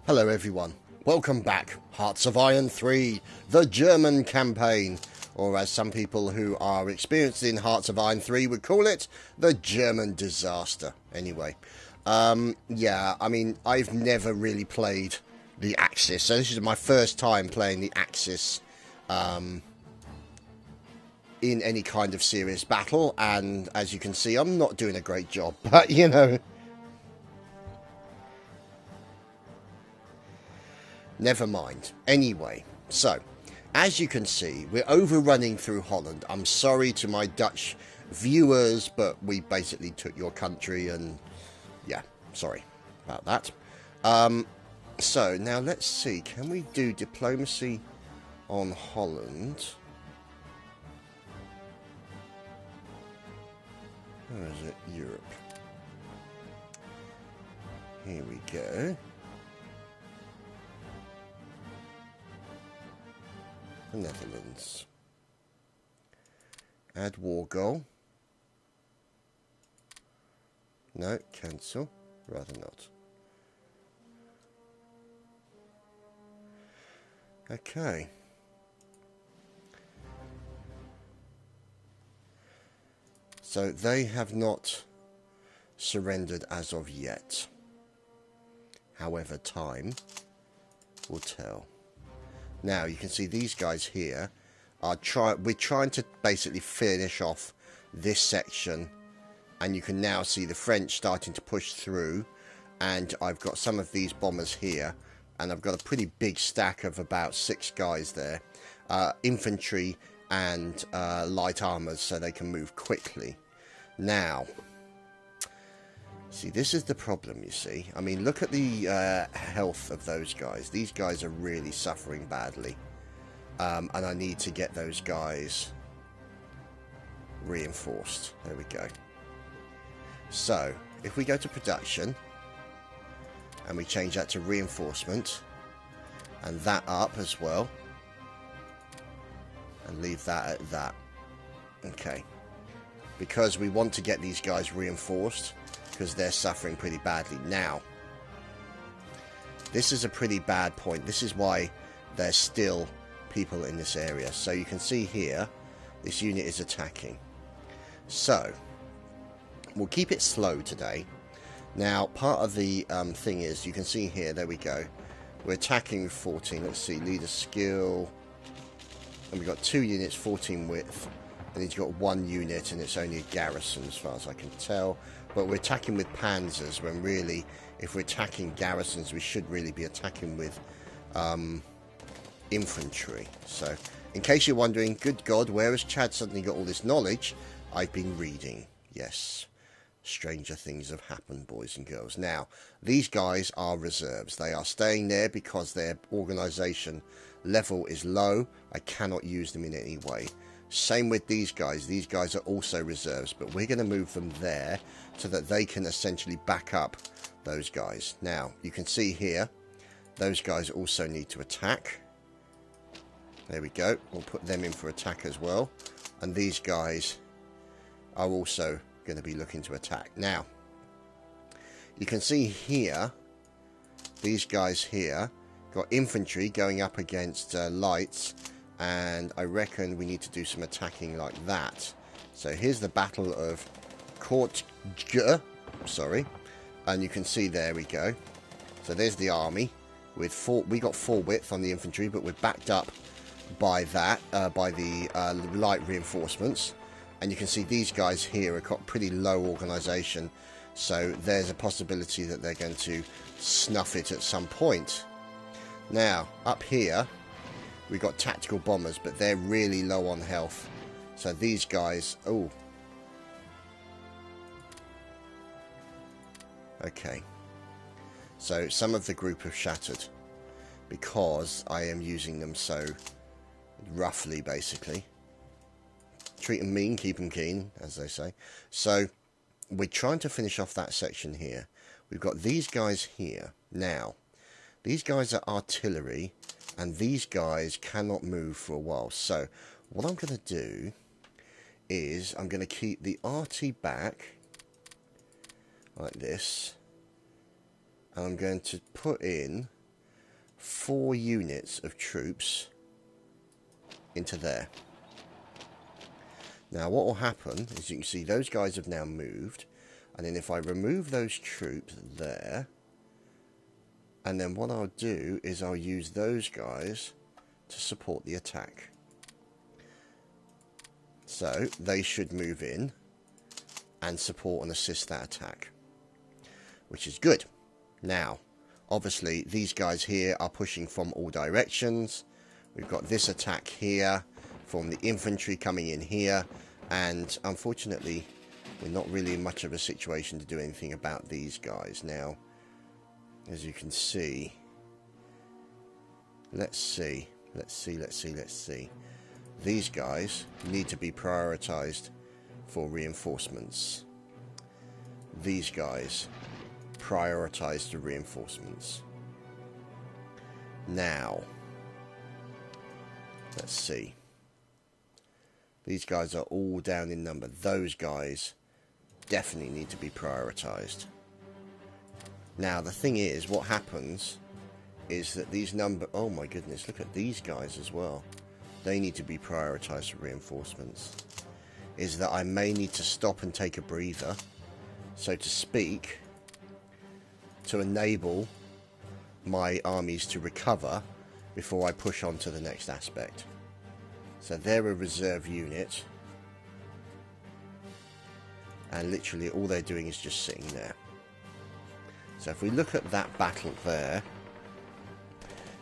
Hello everyone, welcome back. Hearts of Iron 3, the German campaign, or as some people who are experienced in Hearts of Iron 3 would call it, the German disaster. Anyway, yeah, I mean, I've never really played the Axis, so this is my first time playing the Axis in any kind of serious battle, and as you can see, I'm not doing a great job, but you know... Never mind. Anyway, so, as you can see, we're overrunning through Holland. I'm sorry to my Dutch viewers, but we basically took your country and, yeah, sorry about that. So, now let's see. Can we do diplomacy on Holland? Where is it? Europe. Here we go. The Netherlands. Add war goal. No, cancel. Rather not. Okay. So they have not surrendered as of yet. However, time will tell. Now, you can see these guys here are we're trying to basically finish off this section, and you can now see the French starting to push through, and I've got some of these bombers here, and I've got a pretty big stack of about 6 guys there, infantry and light armors, so they can move quickly. Now, see, this is the problem, you see. I mean, look at the health of those guys. These guys are really suffering badly. And I need to get those guys reinforced. There we go. So, if we go to production, and we change that to reinforcement, and that up as well, and leave that at that. Okay. Because we want to get these guys reinforced, because they're suffering pretty badly. Now, this is a pretty bad point. This is why there's still people in this area. So you can see here, this unit is attacking. So, we'll keep it slow today. Now, part of the thing is, you can see here, there we go. We're attacking with 14. Let's see, leader skill. And we've got 2 units, 14 width. And he's got 1 unit, and it's only a garrison as far as I can tell. But we're attacking with panzers, when really, if we're attacking garrisons, we should really be attacking with infantry. So, in case you're wondering, good God, where has Chad suddenly got all this knowledge? I've been reading. Yes, stranger things have happened, boys and girls. Now, these guys are reserves. They are staying there because their organisation level is low. I cannot use them in any way. Same with these guys. These guys are also reserves, but we're going to move them there so that they can essentially back up those guys. Now, you can see here, those guys also need to attack. There we go. We'll put them in for attack as well. And these guys are also going to be looking to attack. Now, you can see here, these guys here got infantry going up against lights. And I reckon we need to do some attacking like that. So here's the Battle of Chadtopia, sorry, and you can see there we go. So there's the army with 4. We got 4 width on the infantry, but we're backed up by that, by the light reinforcements. And you can see these guys here have got pretty low organisation. So there's a possibility that they're going to snuff it at some point. Now up here, we've got tactical bombers, but they're really low on health. So these guys... Oh. Okay. So some of the group have shattered. Because I am using them so roughly, basically. Treat them mean, keep them keen, as they say. So we're trying to finish off that section here. We've got these guys here. Now, these guys are artillery. And these guys cannot move for a while. So, what I'm going to do is I'm going to keep the RT back like this. And I'm going to put in 4 units of troops into there. Now what will happen is you can see those guys have now moved, and then if I remove those troops there, and then what I'll do is I'll use those guys to support the attack. So they should move in and support and assist that attack, which is good. Now obviously these guys here are pushing from all directions. We've got this attack here from the infantry coming in here, and unfortunately we're not really in much of a situation to do anything about these guys. Now as you can see, let's see, these guys need to be prioritized for reinforcements. These guys prioritized the reinforcements. Now let's see, these guys are all down in number. Those guys definitely need to be prioritized. Now the thing is, what happens is that these oh my goodness, look at these guys as well. They need to be prioritized for reinforcements. Is that I may need to stop and take a breather, so to speak, to enable my armies to recover before I push on to the next aspect. So they're a reserve unit, and literally all they're doing is just sitting there. So if we look at that battle there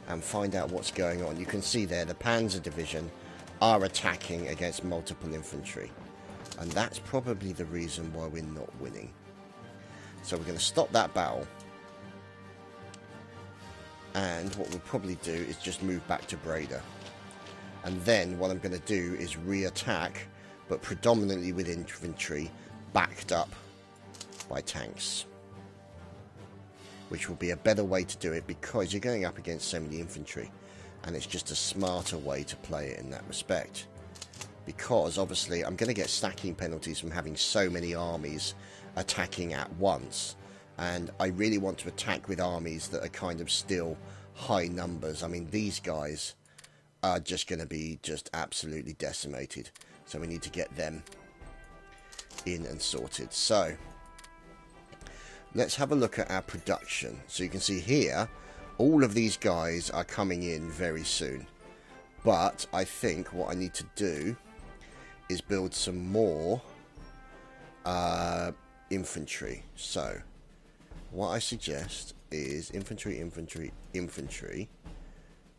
and find out what's going on, you can see there the Panzer Division are attacking against multiple infantry, and that's probably the reason why we're not winning. So we're going to stop that battle, and what we'll probably do is just move back to Breda, and then what I'm going to do is re-attack, but predominantly with infantry backed up by tanks, which will be a better way to do it because you're going up against so many infantry, and it's just a smarter way to play it in that respect. Because obviously I'm going to get stacking penalties from having so many armies attacking at once, and I really want to attack with armies that are kind of still high numbers. I mean, these guys are just going to be just absolutely decimated, so we need to get them in and sorted. So let's have a look at our production. So you can see here, all of these guys are coming in very soon. But I think what I need to do is build some more infantry. So what I suggest is infantry.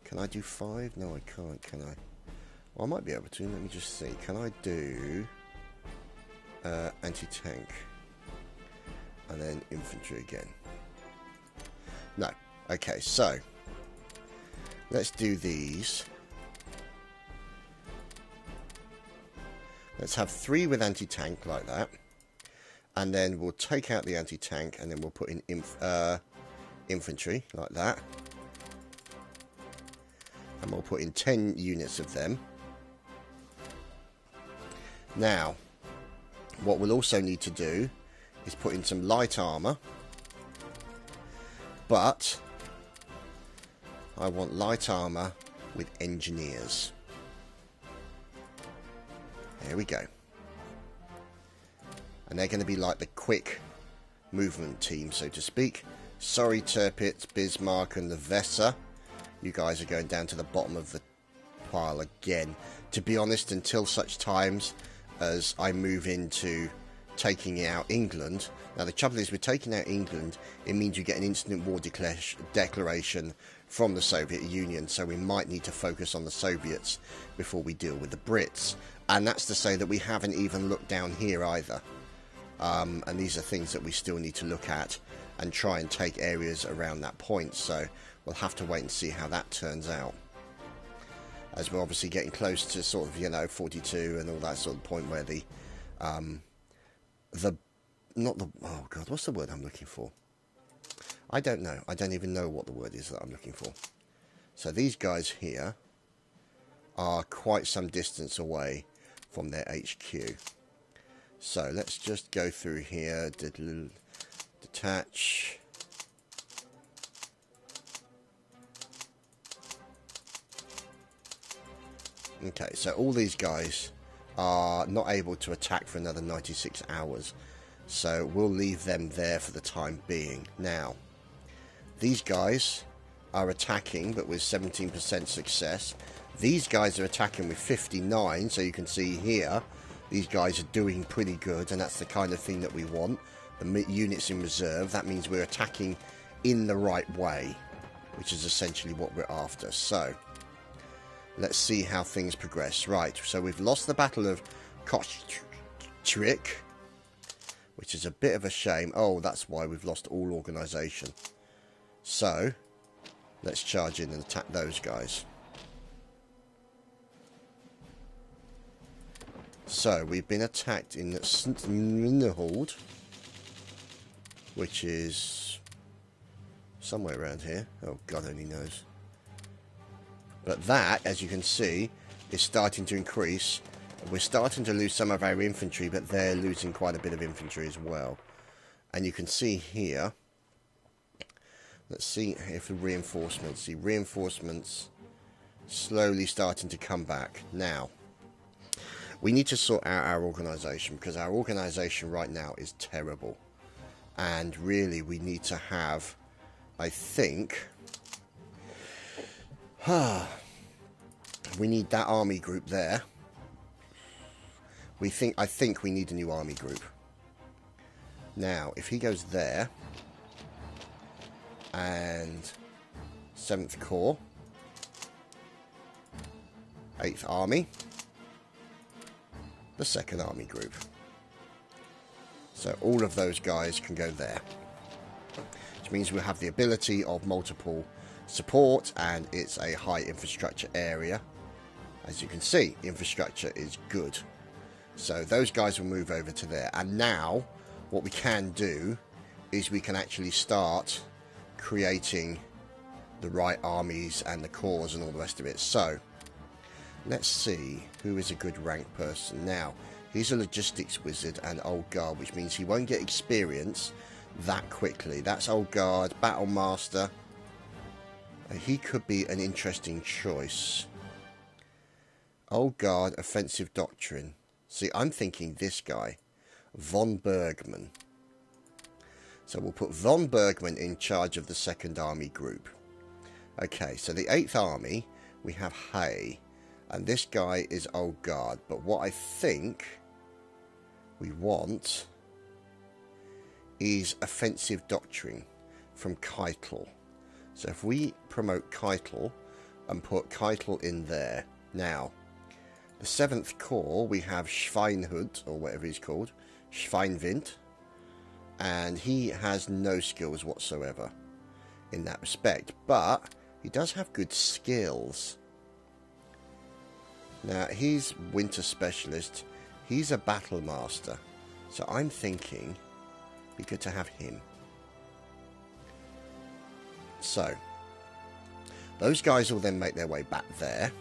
Can I do 5? No, I can't, can I? Well, I might be able to. Let me just see. Can I do anti-tank? And then infantry again. No. Okay, so let's do these. Let's have 3 with anti-tank like that, and then we'll take out the anti-tank, and then we'll put in infantry like that, and we'll put in 10 units of them. Now what we'll also need to do is put in some light armor, but I want light armor with engineers. There we go. And they're going to be like the quick movement team, so to speak. Sorry, Tirpitz, Bismarck and the Vesser. You guys are going down to the bottom of the pile again. To be honest, until such times as I move into taking out England. Now the trouble is, with taking out England, it means you get an instant war declaration from the Soviet Union, so we might need to focus on the Soviets before we deal with the Brits. And that's to say that we haven't even looked down here either. And these are things that we still need to look at and try and take areas around that point, so we'll have to wait and see how that turns out, as we're obviously getting close to sort of, you know, 42 and all that sort of point where oh god, what's the word I'm looking for? I don't know. I don't even know what the word is that I'm looking for. So these guys here are quite some distance away from their HQ. So let's just go through here, detach, Okay, so all these guys are not able to attack for another 96 hours. So we'll leave them there for the time being. Now, these guys are attacking, but with 17% success. These guys are attacking with 59, so you can see here, these guys are doing pretty good, and that's the kind of thing that we want. The units in reserve, that means we're attacking in the right way, which is essentially what we're after. So, let's see how things progress. Right, so we've lost the Battle of Chadtopia, which is a bit of a shame. Oh, that's why we've lost all organisation. So, let's charge in and attack those guys. So, we've been attacked in St. which is somewhere around here. Oh, God only knows. But that, as you can see, is starting to increase. We're starting to lose some of our infantry, but they're losing quite a bit of infantry as well. And you can see here, let's see if the reinforcements, the reinforcements slowly starting to come back. Now, we need to sort out our organisation, because our organisation right now is terrible. And really, we need to have, I think, we need that army group there. I think we need a new army group. Now, if he goes there, and 7th Corps, 8th Army, the 2nd Army Group. So all of those guys can go there. Which means we'll have the ability of multiple support, and it's a high infrastructure area. As you can see, infrastructure is good. So those guys will move over to there. And now, what we can do is we can actually start creating the right armies and the corps and all the rest of it. So, let's see who is a good rank person. Now, he's a logistics wizard and old guard, which means he won't get experience that quickly. That's old guard, battle master. He could be an interesting choice. Old guard, offensive doctrine. See, I'm thinking this guy, von Bergmann. So we'll put von Bergmann in charge of the 2nd Army Group. Okay, so the 8th Army, we have Hay. And this guy is old guard. But what I think we want is offensive doctrine from Keitel. So if we promote Keitel and put Keitel in there. Now, the 7th Corps, we have Schweinhund, or whatever he's called, Schweinwind, and he has no skills whatsoever in that respect, but he does have good skills. Now, he's Winter Specialist, he's a Battle Master, so I'm thinking it'd be good to have him. So, those guys will then make their way back there.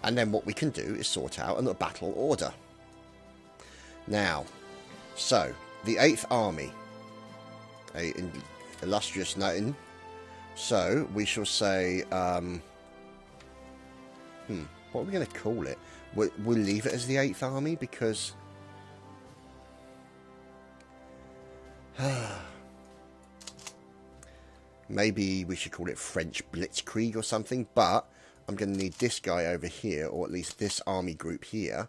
And then what we can do is sort out a battle order. Now, so, the 8th Army. An illustrious name. So, we shall say, what are we going to call it? We'll leave it as the 8th Army, because maybe we should call it French Blitzkrieg or something, but I'm going to need this guy over here, or at least this army group here.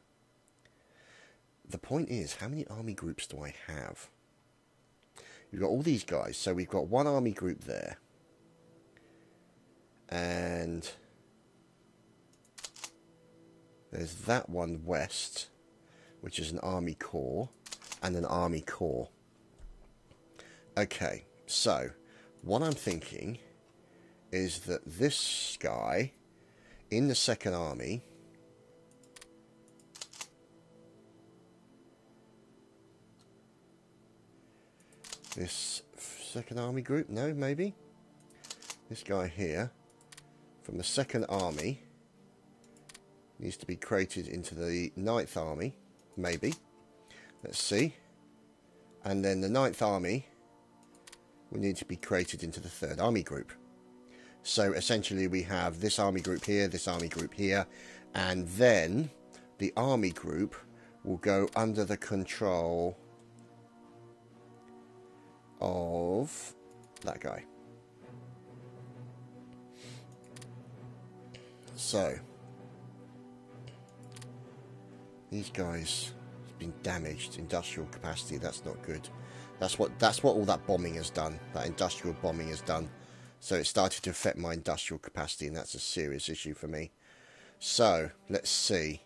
The point is, how many army groups do I have? We've got all these guys, so we've got one army group there. And there's that one west, which is an army corps, and an army corps. Okay, so what I'm thinking is that this guy in the 2nd Army this 2nd Army group, no, maybe this guy here from the 2nd Army needs to be created into the 9th Army, maybe, let's see, and then the 9th Army will need to be created into the 3rd Army group. So essentially we have this army group here, And then the army group will go under the control of that guy. So these guys have been damaged. Industrial capacity, that's not good. That's what all that bombing has done. That industrial bombing has done. So it started to affect my industrial capacity, and that's a serious issue for me. So let's see.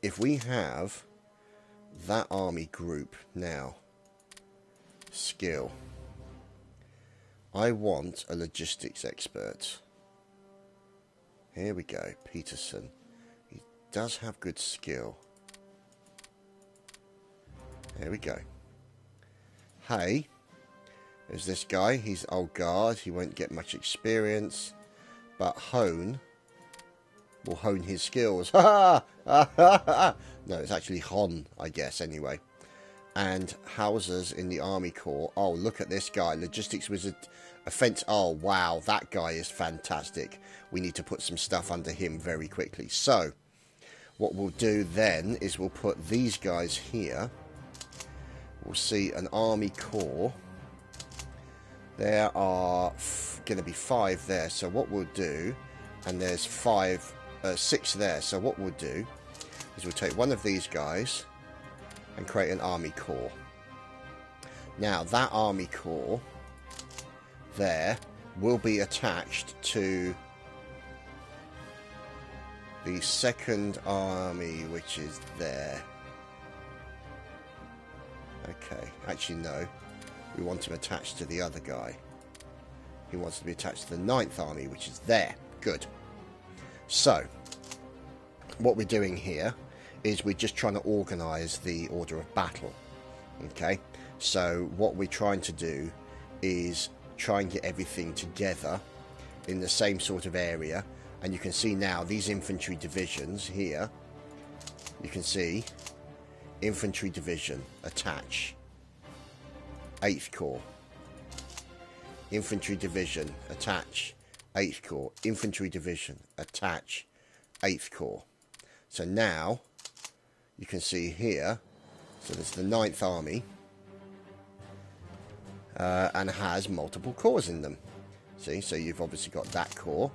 If we have that army group now, skill. I want a logistics expert. Here we go, Peterson. He does have good skill. There we go. Hey, there's this guy. He's old guard. He won't get much experience. But Hone will hone his skills. Ha ha! No, it's actually Hon, I guess, anyway. And Hauser's in the Army Corps. Oh, look at this guy. Logistics Wizard. Offense. Oh, wow. That guy is fantastic. We need to put some stuff under him very quickly. So, what we'll do then is we'll put these guys here. We'll see an Army Corps. There are going to be 5 there. So what we'll do, and there's 6 there. So what we'll do is we'll take one of these guys and create an Army Corps. Now that Army Corps there will be attached to the 2nd Army, which is there. Okay, actually no. We want him attached to the other guy. He wants to be attached to the 9th Army, which is there. Good. So, what we're doing here is we're just trying to organise the order of battle. Okay? So, what we're trying to do is try and get everything together in the same sort of area. And you can see now these infantry divisions here. You can see infantry division, attach. 8th Corps. Infantry division, attach. 8th Corps. Infantry division, attach. 8th Corps. So now you can see here, so there's the 9th Army, and has multiple corps in them. See, so you've obviously got that corps,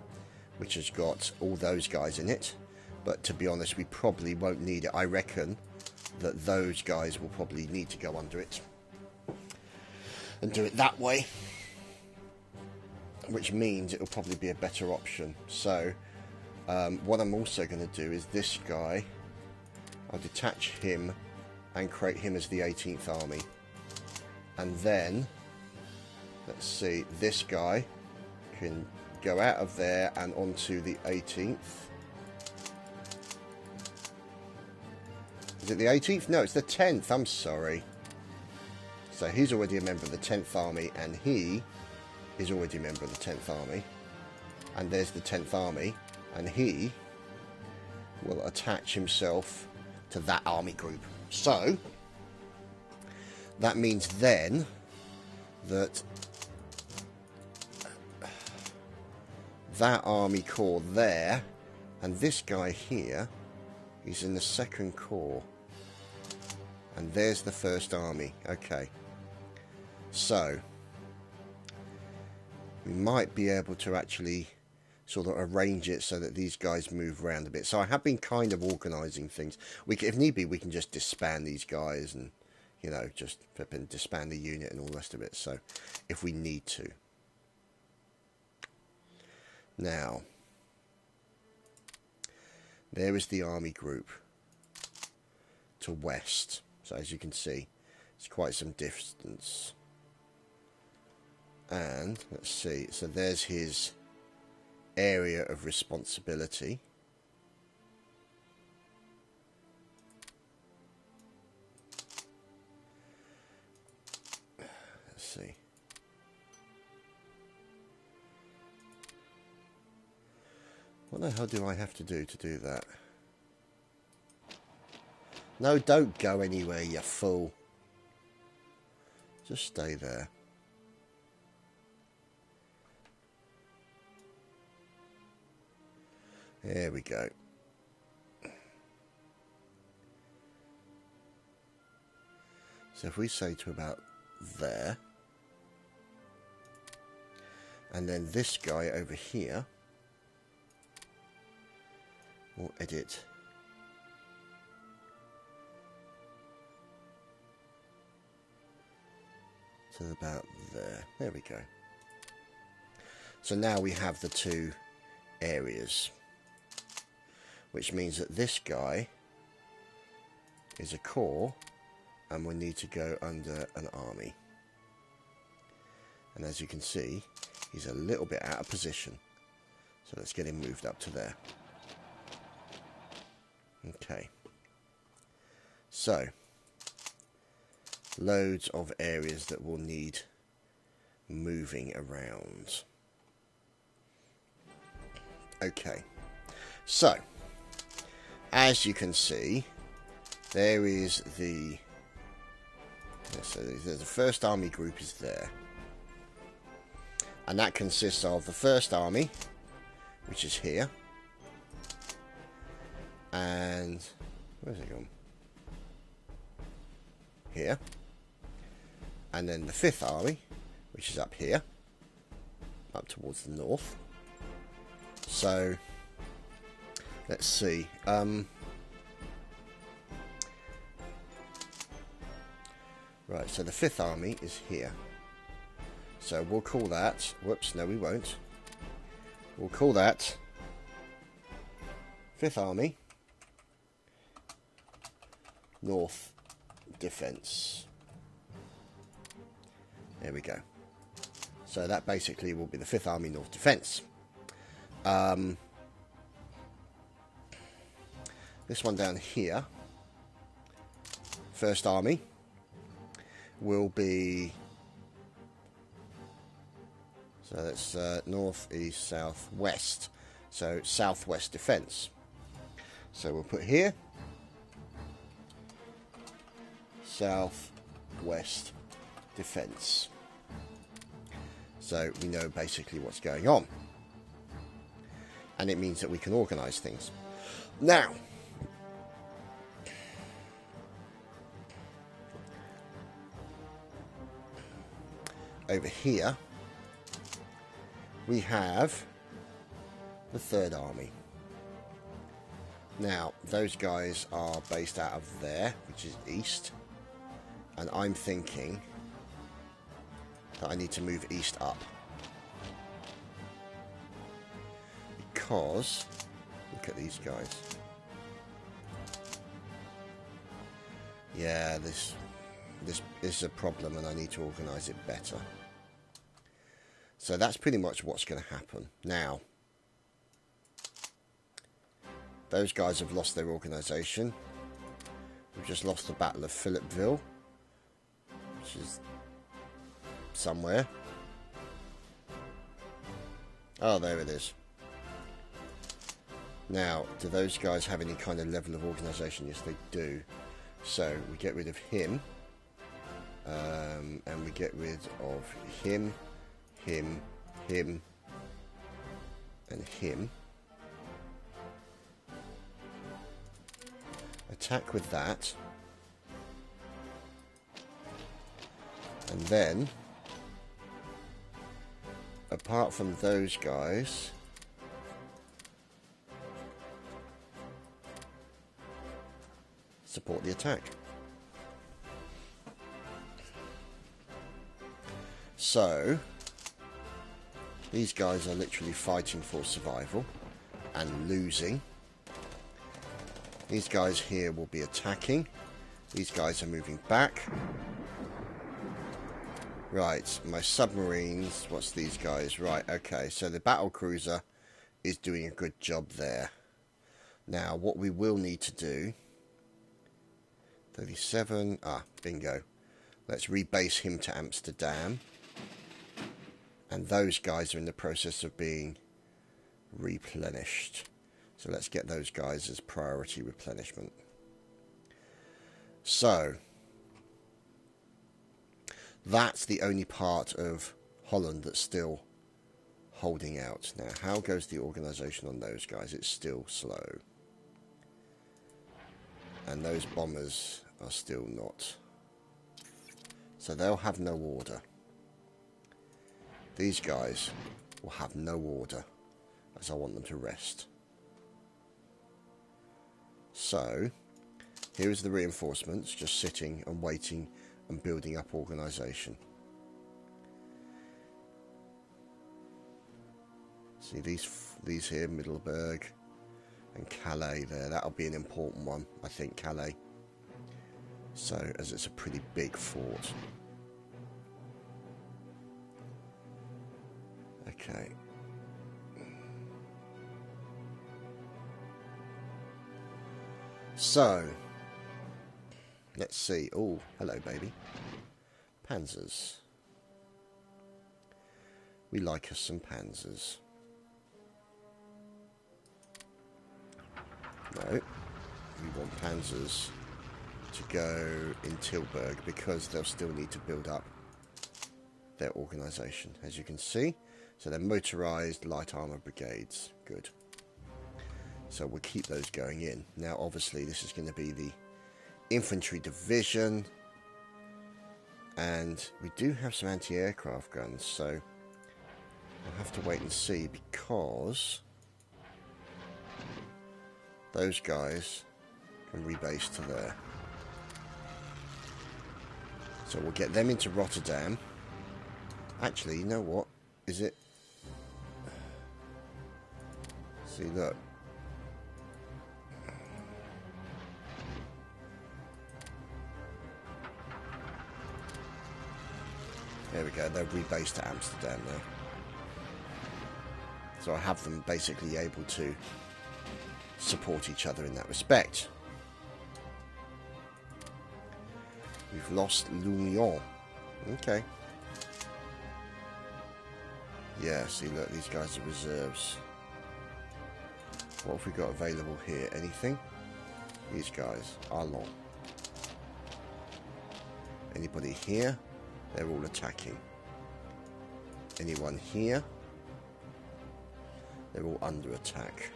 which has got all those guys in it. But to be honest, we probably won't need it. I reckon that those guys will probably need to go under it and do it that way, which means it'll probably be a better option. So what I'm also going to do is this guy, I'll detach him and create him as the 18th Army, and then let's see, this guy can go out of there and onto the 18th. Is it the 18th? No, it's the 10th. I'm sorry. So he's already a member of the 10th Army, and he is already a member of the 10th Army. And there's the 10th Army, and he will attach himself to that army group. So that means then that that army corps there, and this guy here, he's in the 2nd Corps. And there's the 1st Army. Okay. So, we might be able to actually sort of arrange it so that these guys move around a bit. So I have been kind of organising things. If need be, we can just disband these guys and, you know, just disband the unit and all the rest of it. So, if we need to. Now, there is the army group to west. So as you can see, it's quite some distance. And let's see, so there's his area of responsibility. Let's see. What the hell do I have to do that? No, don't go anywhere, you fool. Just stay there. There we go. So if we say to about there, and then this guy over here, we'll edit to about there. There we go. So now we have the two areas, which means that this guy is a corps and will need to go under an army. And as you can see, he's a little bit out of position. So let's get him moved up to there. Okay. So, loads of areas that will need moving around. Okay. So, as you can see, there is the... So the first army group is there. And that consists of the first army, which is here. And where's it gone? Here. And then the fifth army, which is up here, up towards the north. So let's see. Right, so the fifth army is here. So we'll call that... Whoops, no we won't. We'll call that Fifth Army North Defence. There we go. So that basically will be the Fifth Army North Defence. This one down here, First Army, will be... So that's north, east, south, west. So southwest defence. So we'll put here southwest defence. So we know basically what's going on. And it means that we can organise things. Now, over here, we have the Third Army. Now, those guys are based out of there, which is east. And I'm thinking that I need to move east up. Because, look at these guys. Yeah, this is a problem and I need to organise it better. So that's pretty much what's going to happen. Now, those guys have lost their organisation. We've just lost the Battle of Philippeville, which is somewhere. Oh, there it is. Now, do those guys have any kind of level of organisation? Yes, they do. So, we get rid of him. And we get rid of him, him, him, and him. Attack with that. And then, apart from those guys, support the attack. So, these guys are literally fighting for survival and losing. These guys here will be attacking. These guys are moving back. Right, my submarines, what's these guys? Right, okay, so the battle cruiser is doing a good job there. Now, what we will need to do... 37, bingo. Let's rebase him to Amsterdam. And those guys are in the process of being replenished. So let's get those guys as priority replenishment. So, that's the only part of Holland that's still holding out. Now, how goes the organisation on those guys? It's still slow. And those bombers are still not. So they'll have no order. These guys will have no order, as I want them to rest. So, here is the reinforcements, just sitting and waiting and building up organisation. See these here, Middelburg and Calais there. That'll be an important one, I think, Calais. So, as it's a pretty big fort. Okay. So, let's see. Oh, hello, baby. Panzers. We like us some panzers. No, we want panzers to go in Tilburg because they'll still need to build up their organisation, as you can see. So they're motorised light armour brigades. Good. So we'll keep those going in. Now, obviously, this is going to be the infantry division. And we do have some anti-aircraft guns, so we'll have to wait and see because those guys can rebase to there. So we'll get them into Rotterdam. Actually, you know what? Is it? See, look. There we go. They're rebased to Amsterdam now. So I have them basically able to support each other in that respect. We've lost L'Union. Okay. Yeah, see, look, these guys are reserves. What have we got available here? Anything? These guys are long. Anybody here? They're all attacking. Anyone here? They're all under attack.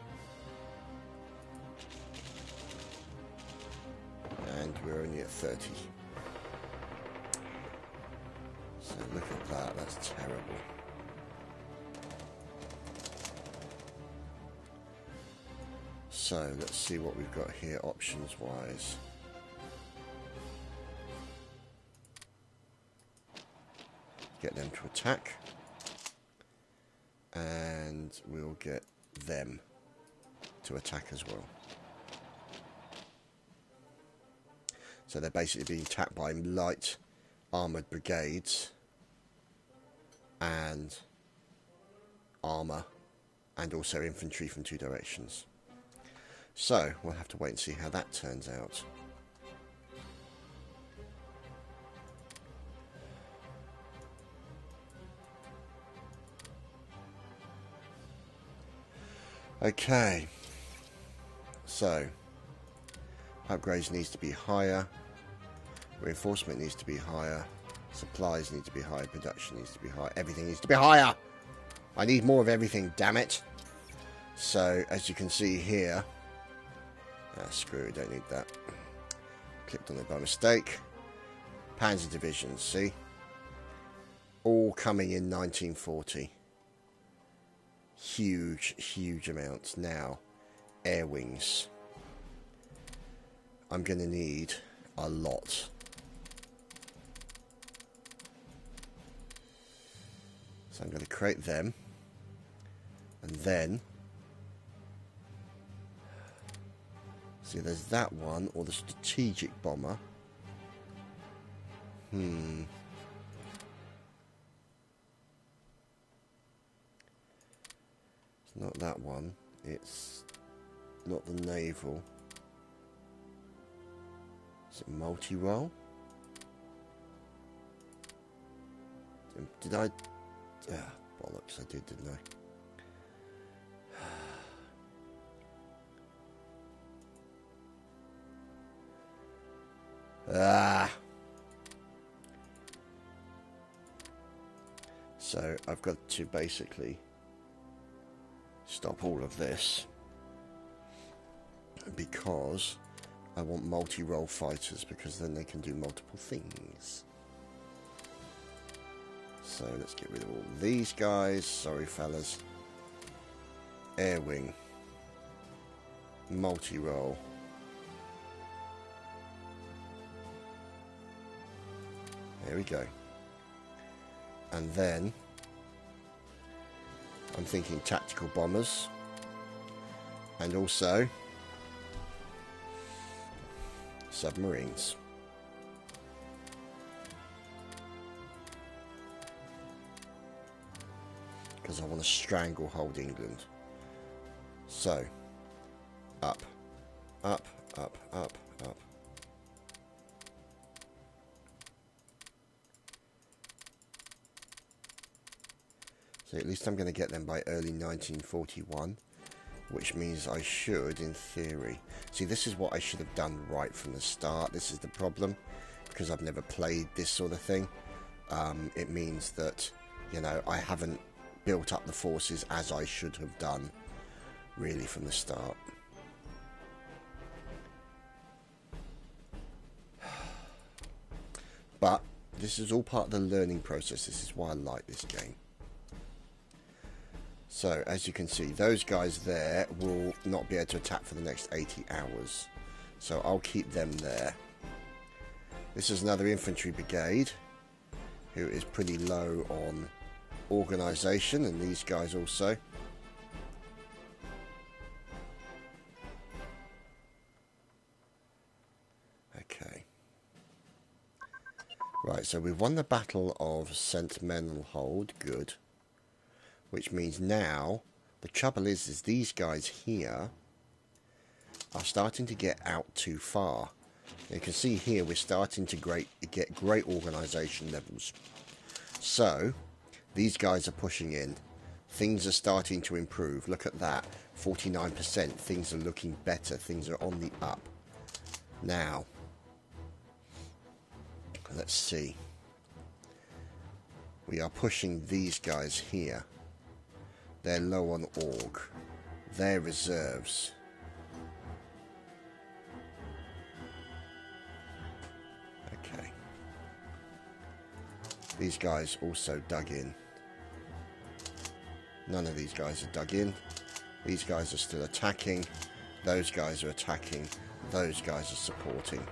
And we're only at 30. So look at that, that's terrible. So let's see what we've got here options wise. Get them to attack. And we'll get them to attack as well. So they're basically being attacked by light armoured brigades and armour and also infantry from two directions. So we'll have to wait and see how that turns out. Okay, so upgrades needs to be higher, reinforcement needs to be higher, supplies need to be higher, production needs to be higher, everything needs to be higher. I need more of everything, damn it. So as you can see here, screw it, don't need that. Clicked on it by mistake. Panzer divisions, see? All coming in 1940. Huge, huge amounts. Now, air wings. I'm going to need a lot. So I'm going to create them. And then, see, there's that one, or the strategic bomber. It's not that one. It's not the naval. Is it multi-role? Did I? Bollocks, I did, didn't I? So I've got to basically stop all of this because I want multi-role fighters, because then they can do multiple things. So let's get rid of all these guys. Sorry, fellas. Air wing. Multi-role. There we go. And then I'm thinking tactical bombers. And also submarines. Because I want to stranglehold England. So, up, up, up, up, up. So at least I'm going to get them by early 1941, which means I should, in theory... See, this is what I should have done right from the start. This is the problem, because I've never played this sort of thing. It means that, you know, I haven't built up the forces as I should have done, really, from the start. But this is all part of the learning process. This is why I like this game. So, as you can see, those guys there will not be able to attack for the next 80 hours. So, I'll keep them there. This is another infantry brigade, who is pretty low on organisation, and these guys also. Okay. Right, so we've won the Battle of St. Menelhold. Good. Which means now, the trouble is these guys here are starting to get out too far. You can see here we're starting to get great organisation levels. So, these guys are pushing in. Things are starting to improve. Look at that. 49%. Things are looking better. Things are on the up. Now, let's see. We are pushing these guys here. They're low on org. They're reserves. Okay. These guys also dug in. None of these guys are dug in. These guys are still attacking. Those guys are attacking. Those guys are supporting.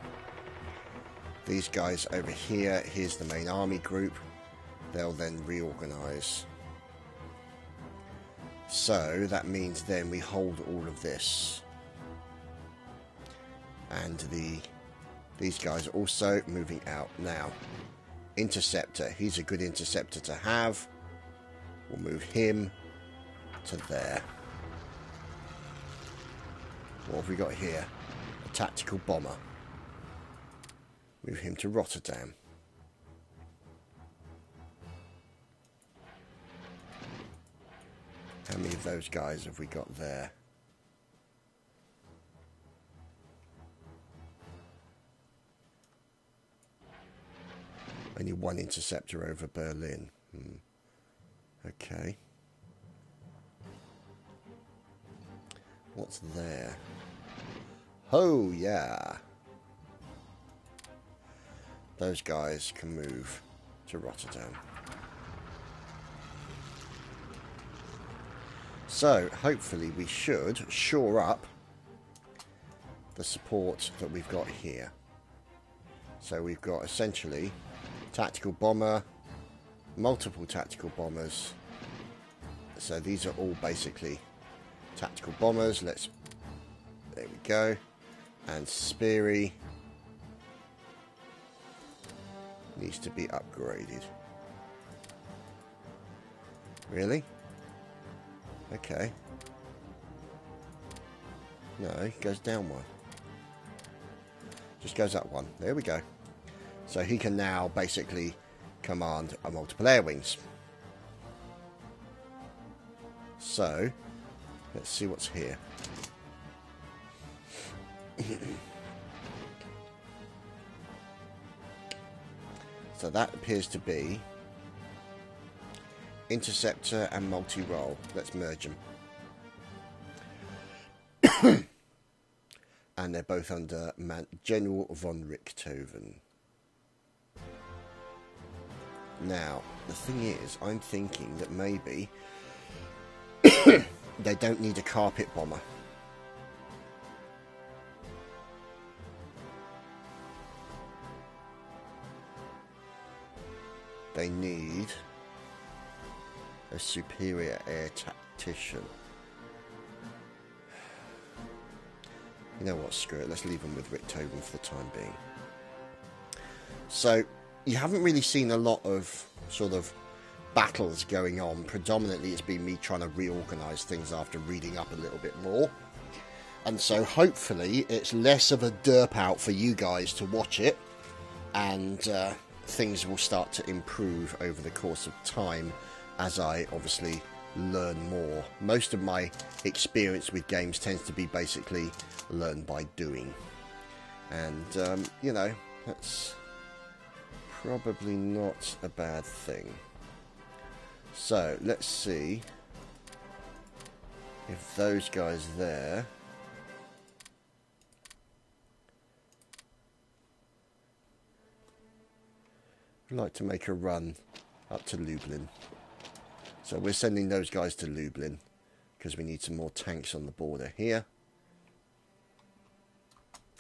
These guys over here, here's the main army group. They'll then reorganise. So that means then we hold all of this. And these guys are also moving out now. Interceptor, he's a good interceptor to have. We'll move him to there. What have we got here? A tactical bomber. Move him to Rotterdam. How many of those guys have we got there? Only one interceptor over Berlin. Okay. What's there? Oh, yeah. Those guys can move to Rotterdam. So, hopefully we should shore up the support that we've got here. So we've got essentially tactical bomber, multiple tactical bombers. So these are all basically tactical bombers. There we go. And Speary needs to be upgraded. Really? Okay. No, he goes down one. Just goes up one. There we go. So he can now basically command a multiple air wings. So, let's see what's here. So that appears to be interceptor and multi-role. Let's merge them. And they're both under General von Richthofen. Now, the thing is, I'm thinking that maybe they don't need a carpet bomber. They need a superior air tactician. You know what, screw it, let's leave them with Richthofen for the time being. So, you haven't really seen a lot of sort of battles going on. Predominantly it's been me trying to reorganise things after reading up a little bit more. And so hopefully it's less of a derp out for you guys to watch it. And things will start to improve over the course of time as I obviously learn more. Most of my experience with games tends to be basically learned by doing. And, you know, that's probably not a bad thing. So, let's see if those guys there would like to make a run up to Lublin. So we're sending those guys to Lublin because we need some more tanks on the border here.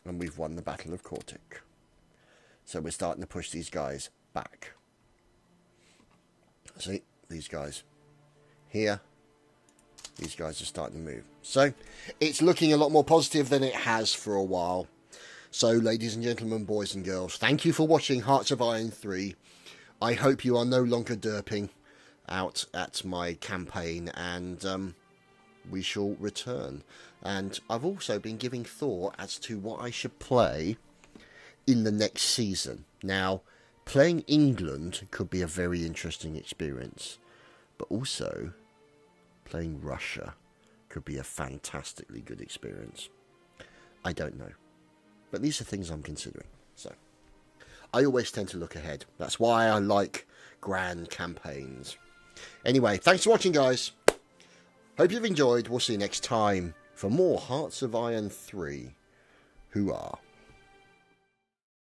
And we've won the Battle of Kortik. So we're starting to push these guys back. See, these guys here. These guys are starting to move. So it's looking a lot more positive than it has for a while. So ladies and gentlemen, boys and girls, thank you for watching Hearts of Iron 3. I hope you are no longer derping out at my campaign, and we shall return. And I've also been giving thought as to what I should play in the next season. Now, playing England could be a very interesting experience, but also playing Russia could be a fantastically good experience. I don't know, but these are things I'm considering. So I always tend to look ahead. That's why I like grand campaigns. Anyway, thanks for watching, guys. Hope you've enjoyed. We'll see you next time for more Hearts of Iron 3. Hooah.